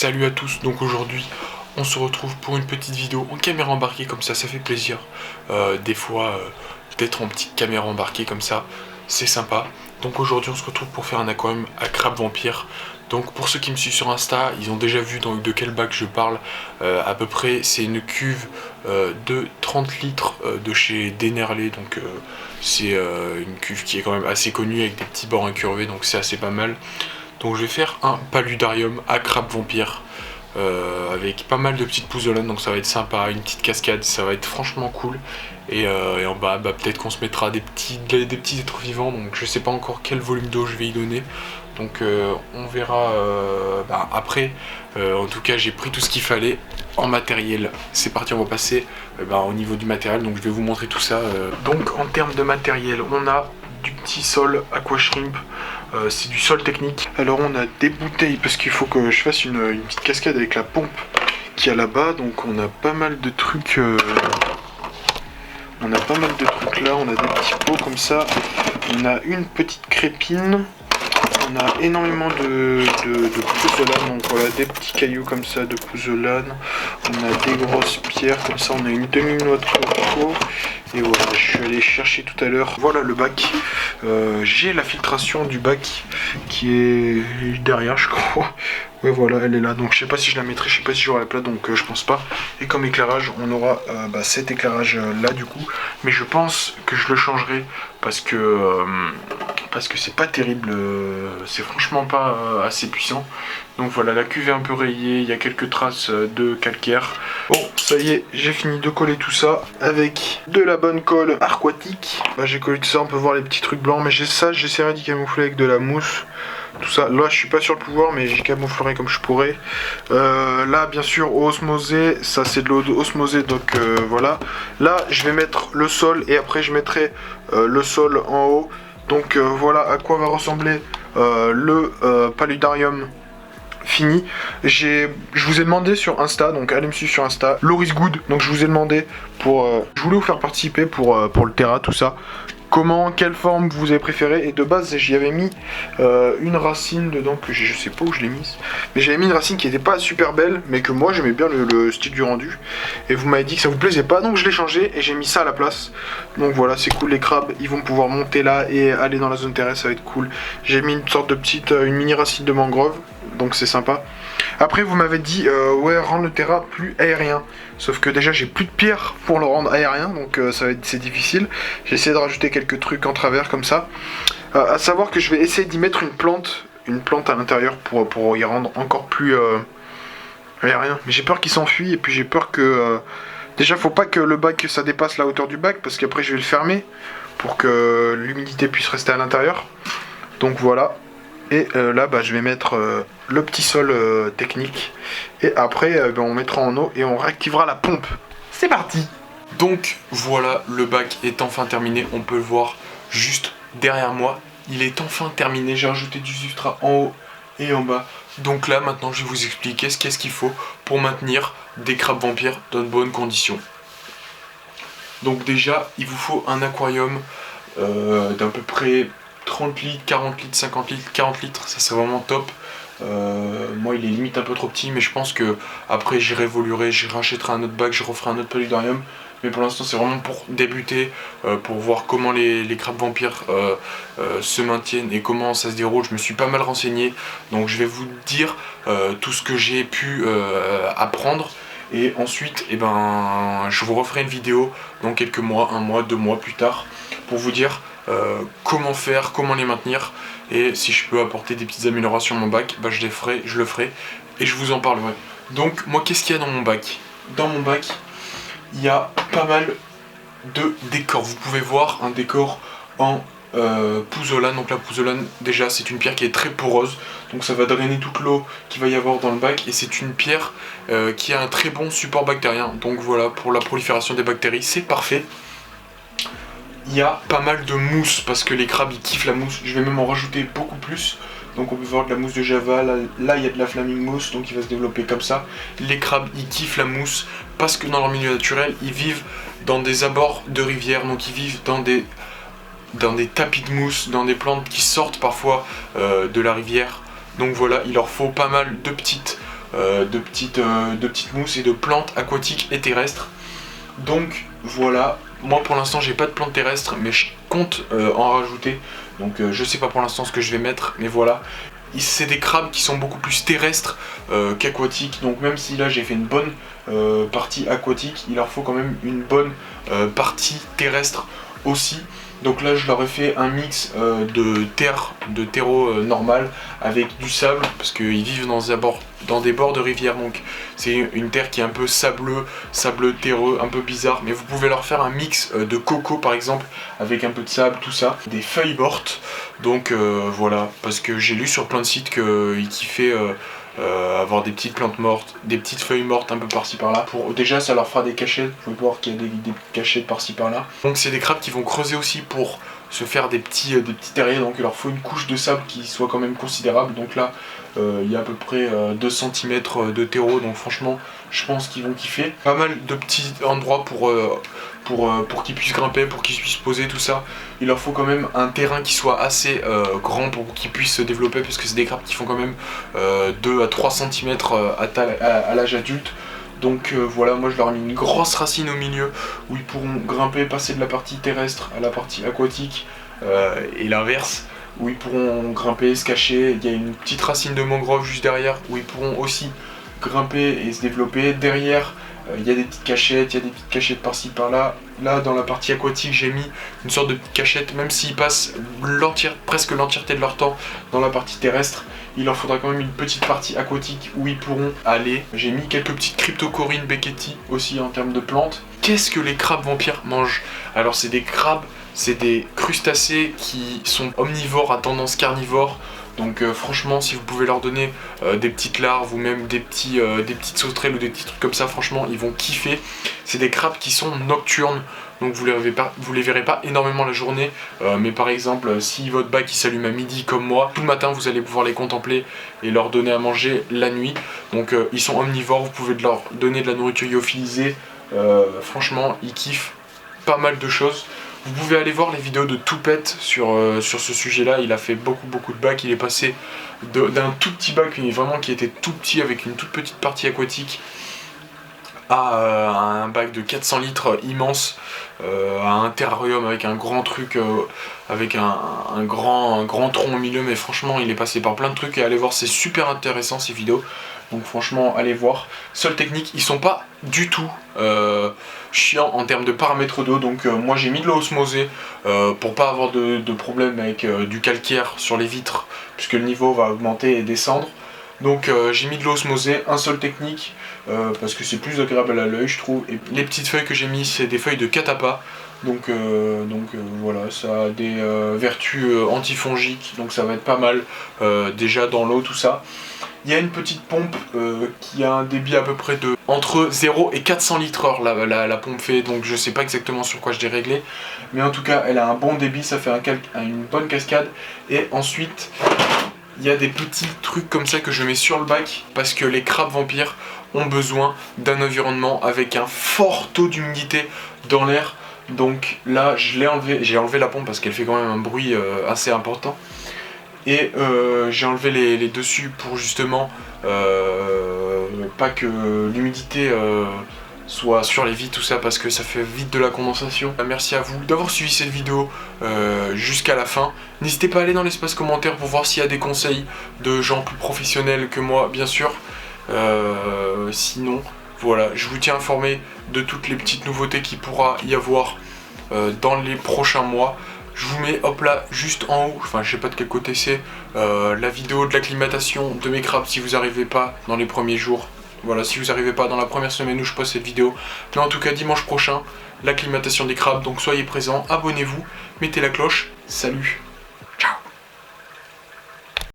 Salut à tous, donc aujourd'hui on se retrouve pour une petite vidéo en caméra embarquée comme ça fait plaisir. Des fois d'être en petite caméra embarquée comme ça, c'est sympa. Donc aujourd'hui on se retrouve pour faire un aquarium à crabe vampire. Donc pour ceux qui me suivent sur Insta, ils ont déjà vu de quel bac je parle. À peu près c'est une cuve de 30 litres de chez Dennerlé. Donc c'est une cuve qui est quand même assez connue avec des petits bords incurvés, donc c'est assez pas mal. Donc je vais faire un paludarium à crabe vampire avec pas mal de petites pouzzolanes, donc ça va être sympa, une petite cascade, ça va être franchement cool. Et en bas, peut-être qu'on se mettra des petits êtres vivants, donc je sais pas encore quel volume d'eau je vais y donner. Donc on verra après. En tout cas j'ai pris tout ce qu'il fallait en matériel. C'est parti, on va passer au niveau du matériel, donc je vais vous montrer tout ça. Donc en termes de matériel, on a du petit sol aquashrimp. C'est du sol technique. Alors on a des bouteilles parce qu'il faut que je fasse une petite cascade avec la pompe qui est là-bas. Donc on a pas mal de trucs. On a pas mal de trucs là. On a des petits pots comme ça. On a une petite crépine. On a énormément de pouzzolanes. Donc voilà, des petits cailloux comme ça de pouzzolanes. On a des grosses pierres comme ça. On a une demi-noix de coco. Et voilà, je suis allé chercher tout à l'heure. Voilà le bac. J'ai la filtration du bac qui est derrière, je crois. Ouais, voilà, elle est là. Donc je sais pas si je la mettrai, je sais pas si j'aurai la place, donc je pense pas. Et comme éclairage, on aura cet éclairage là du coup. Mais je pense que je le changerai parce que c'est pas terrible. C'est franchement pas assez puissant. Donc voilà, la cuve est un peu rayée, il y a quelques traces de calcaire. Bon, ça y est, j'ai fini de coller tout ça avec de la bonne colle aquatique. J'ai collé tout ça, on peut voir les petits trucs blancs, mais j'essaierai d'y camoufler avec de la mousse. Tout ça, là je suis pas sur le pouvoir, mais j'y camouflerai comme je pourrais. Là bien sûr, eau osmosée, ça c'est de l'eau osmosée, donc voilà. Là je vais mettre le sol et après je mettrai le sol en haut. Donc voilà à quoi va ressembler le paludarium fini. Je vous ai demandé sur Insta, donc allez me suivre sur Insta, Loris Good, donc je vous ai demandé je voulais vous faire participer pour le Terra, tout ça. Quelle forme vous avez préféré? Et de base j'y avais mis une racine dedans que je sais pas où je l'ai mise, mais j'avais mis une racine qui était pas super belle, mais que moi j'aimais bien le style du rendu. Et vous m'avez dit que ça vous plaisait pas, donc je l'ai changé et j'ai mis ça à la place. Donc voilà, c'est cool, les crabes ils vont pouvoir monter là et aller dans la zone terrestre, ça va être cool. J'ai mis une sorte de une mini racine de mangrove, donc c'est sympa. Après vous m'avez dit ouais, rendre le terrain plus aérien. Sauf que déjà j'ai plus de pierre pour le rendre aérien, donc c'est difficile. J'ai essayé de rajouter quelques trucs en travers comme ça. À savoir que je vais essayer d'y mettre une plante à l'intérieur pour y rendre encore plus aérien. Mais j'ai peur qu'il s'enfuit et puis j'ai peur que déjà faut pas que le bac ça dépasse la hauteur du bac, parce qu'après je vais le fermer pour que l'humidité puisse rester à l'intérieur. Donc voilà. Et là je vais mettre le petit sol technique. Et après on mettra en eau et on réactivera la pompe. C'est parti. Donc voilà, le bac est enfin terminé. On peut le voir juste derrière moi. Il est enfin terminé. J'ai rajouté du substrat en haut et en bas. Donc là maintenant je vais vous expliquer qu'est-ce qu'il faut pour maintenir des crabes vampires dans de bonnes conditions. Donc déjà il vous faut un aquarium d'à peu près 30 litres, 40 litres, 50 litres, 40 litres, ça c'est vraiment top. Moi il est limite un peu trop petit, mais je pense que après j'y révoluerai, j'y rachèterai un autre bac, je referai un autre paludarium. Mais pour l'instant c'est vraiment pour débuter, pour voir comment les crabes vampires se maintiennent et comment ça se déroule. Je me suis pas mal renseigné, donc je vais vous dire tout ce que j'ai pu apprendre. Et ensuite je vous referai une vidéo dans quelques mois, un mois, 2 mois plus tard, pour vous dire comment faire, comment les maintenir, et si je peux apporter des petites améliorations à mon bac, je le ferai et je vous en parlerai. Donc moi qu'est-ce qu'il y a dans mon bac? Dans mon bac il y a pas mal de décors. Vous pouvez voir un décor en pouzzolane. Donc la pouzzolane déjà c'est une pierre qui est très poreuse, donc ça va drainer toute l'eau qu'il va y avoir dans le bac, et c'est une pierre qui a un très bon support bactérien. Donc voilà, pour la prolifération des bactéries c'est parfait. Il y a pas mal de mousse parce que les crabes ils kiffent la mousse. Je vais même en rajouter beaucoup plus. Donc on peut voir de la mousse de Java. Là il y a de la flaming mousse, donc il va se développer comme ça. Les crabes ils kiffent la mousse parce que dans leur milieu naturel ils vivent dans des abords de rivières. Donc ils vivent dans des tapis de mousse, dans des plantes qui sortent parfois de la rivière. Donc voilà, il leur faut pas mal de petites de petites mousses et de plantes aquatiques et terrestres. Donc voilà, moi pour l'instant j'ai pas de plantes terrestres, mais je compte en rajouter. Donc je sais pas pour l'instant ce que je vais mettre, mais voilà. C'est des crabes qui sont beaucoup plus terrestres qu'aquatiques, donc même si là j'ai fait une bonne partie aquatique, il leur faut quand même une bonne partie terrestre aussi. Donc là je leur ai fait un mix de terreau normal avec du sable, parce qu'ils vivent dans des bords de rivière, donc c'est une terre qui est un peu sableux terreux, un peu bizarre, mais vous pouvez leur faire un mix de coco par exemple, avec un peu de sable, tout ça, des feuilles mortes, donc voilà, parce que j'ai lu sur plein de sites qu'ils kiffaient avoir des petites plantes mortes, des petites feuilles mortes un peu par-ci par-là. Déjà ça leur fera des cachettes, vous pouvez voir qu'il y a des cachettes par-ci par-là. Donc c'est des crabes qui vont creuser aussi pour se faire des petits terriers, donc il leur faut une couche de sable qui soit quand même considérable. Donc là il y a à peu près 2 cm de terreau, donc franchement je pense qu'ils vont kiffer. Pas mal de petits endroits pour qu'ils puissent grimper, pour qu'ils puissent poser tout ça. Il leur faut quand même un terrain qui soit assez grand pour qu'ils puissent se développer, parce que c'est des crabes qui font quand même 2 à 3 cm à l'âge adulte. Donc voilà, moi je leur ai mis une grosse racine au milieu où ils pourront grimper, passer de la partie terrestre à la partie aquatique et l'inverse, où ils pourront grimper, se cacher. Il y a une petite racine de mangrove juste derrière où ils pourront aussi grimper et se développer. Derrière il y a des petites cachettes, il y a des petites cachettes par-ci par-là. Là dans la partie aquatique j'ai mis une sorte de petite cachette, même s'ils passent presque l'entièreté de leur temps dans la partie terrestre, il leur faudra quand même une petite partie aquatique où ils pourront aller. J'ai mis quelques petites cryptocorines becketti aussi en termes de plantes. Qu'est-ce que les crabes vampires mangent? Alors c'est des crabes, c'est des crustacés qui sont omnivores à tendance carnivore. Donc franchement si vous pouvez leur donner des petites larves ou même des petites sauterelles ou des petits trucs comme ça, franchement ils vont kiffer. C'est des crabes qui sont nocturnes, donc vous les verrez pas énormément la journée, mais par exemple si votre bac il s'allume à midi comme moi, tout le matin vous allez pouvoir les contempler et leur donner à manger la nuit. Donc ils sont omnivores, vous pouvez leur donner de la nourriture lyophilisée, franchement ils kiffent pas mal de choses. Vous pouvez aller voir les vidéos de Toupette sur ce sujet-là. Il a fait beaucoup de bacs. Il est passé d'un tout petit bac, vraiment qui était tout petit avec une toute petite partie aquatique, à un bac de 400 litres immense, à un terrarium avec un grand truc, avec un grand tronc au milieu. Mais franchement il est passé par plein de trucs, et allez voir, c'est super intéressant ces vidéos. Donc franchement allez voir. Seule technique, ils sont pas du tout chiants en termes de paramètres d'eau. Donc moi j'ai mis de l'eau osmosée pour pas avoir de problème avec du calcaire sur les vitres, puisque le niveau va augmenter et descendre. Donc j'ai mis de l'eau osmosée, un seul technique, parce que c'est plus agréable à l'œil je trouve. Et les petites feuilles que j'ai mis, c'est des feuilles de catapa. Donc voilà, ça a des vertus antifongiques, donc ça va être pas mal déjà dans l'eau tout ça. Il y a une petite pompe qui a un débit à peu près de entre 0 et 400 litres heure, la pompe fait, donc je sais pas exactement sur quoi je l'ai réglé, mais en tout cas elle a un bon débit, ça fait une bonne cascade. Et ensuite il y a des petits trucs comme ça que je mets sur le bac, parce que les crabes vampires ont besoin d'un environnement avec un fort taux d'humidité dans l'air. Donc là j'ai enlevé la pompe parce qu'elle fait quand même un bruit assez important. Et j'ai enlevé les dessus pour justement pas que l'humidité soit sur les vitres, tout ça, parce que ça fait vite de la condensation. Merci à vous d'avoir suivi cette vidéo jusqu'à la fin. N'hésitez pas à aller dans l'espace commentaire pour voir s'il y a des conseils de gens plus professionnels que moi, bien sûr. Sinon, voilà, je vous tiens informé de toutes les petites nouveautés qu'il pourra y avoir dans les prochains mois. Je vous mets, hop là, juste en haut, enfin je sais pas de quel côté c'est, la vidéo de l'acclimatation de mes crabes si vous n'arrivez pas dans les premiers jours. Voilà, si vous n'arrivez pas dans la première semaine où je poste cette vidéo. Mais en tout cas, dimanche prochain, l'acclimatation des crabes. Donc soyez présents, abonnez-vous, mettez la cloche. Salut!